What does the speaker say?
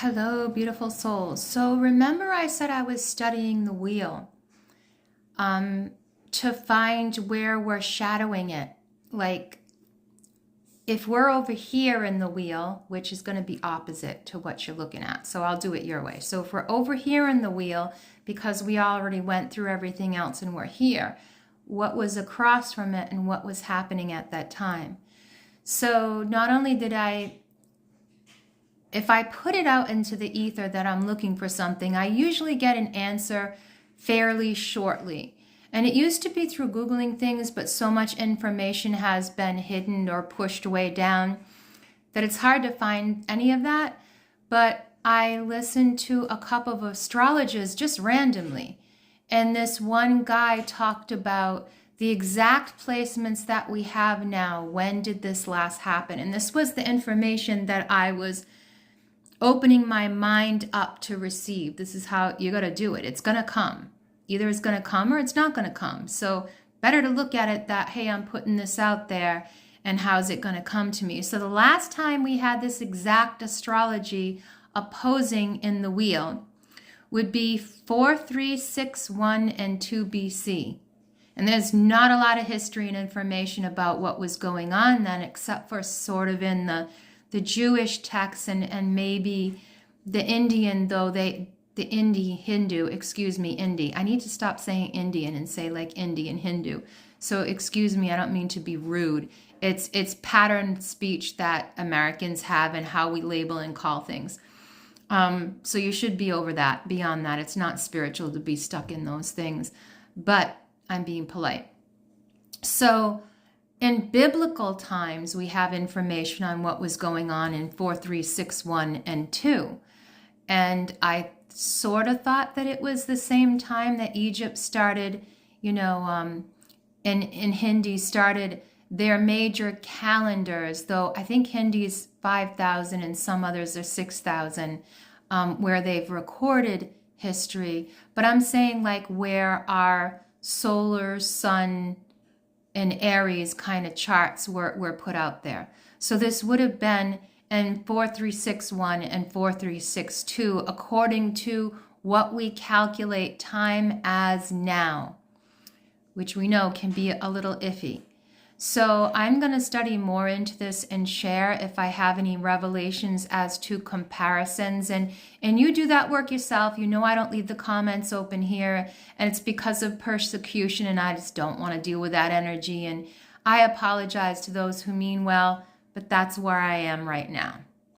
Hello, beautiful souls. So remember I said I was studying the wheel to find where we're shadowing it. Like if we're over here in the wheel, which is going to be opposite to what you're looking at. So I'll do it your way. So if we're over here in the wheel, because we already went through everything else and we're here, what was across from it and what was happening at that time. So not only did if I put it out into the ether that I'm looking for something, I usually get an answer fairly shortly. And it used to be through Googling things, but so much information has been hidden or pushed way down that it's hard to find any of that. But I listened to a couple of astrologers just randomly. And this one guy talked about the exact placements that we have now. When did this last happen? And this was the information that I was opening my mind up to receive. This is how you got to do it. It's going to come. Either it's going to come or it's not going to come. So better to look at it that, hey, I'm putting this out there and how's it going to come to me? So the last time we had this exact astrology opposing in the wheel would be 4361 and 2 BC. And there's not a lot of history and information about what was going on then, except for sort of in the Jewish texts and maybe the Indian, though the Hindu, excuse me, Indi. I need to stop saying Indian and say like Indian Hindu. So excuse me, I don't mean to be rude. It's pattern speech that Americans have and how we label and call things. So you should be over that, beyond that. It's not spiritual to be stuck in those things, but I'm being polite. So in biblical times, we have information on what was going on in 4361 and 2. And I sort of thought that it was the same time that Egypt started, in Hindi started their major calendars, though I think Hindi's 5,000 and some others are 6,000, where they've recorded history. But I'm saying like where our solar sun and Aries kind of charts were put out there. So this would have been in 4361 and 4362, according to what we calculate time as now, which we know can be a little iffy. So I'm going to study more into this and share if I have any revelations as to comparisons. And you do that work yourself. You know I don't leave the comments open here. And it's because of persecution and I just don't want to deal with that energy. And I apologize to those who mean well, but that's where I am right now.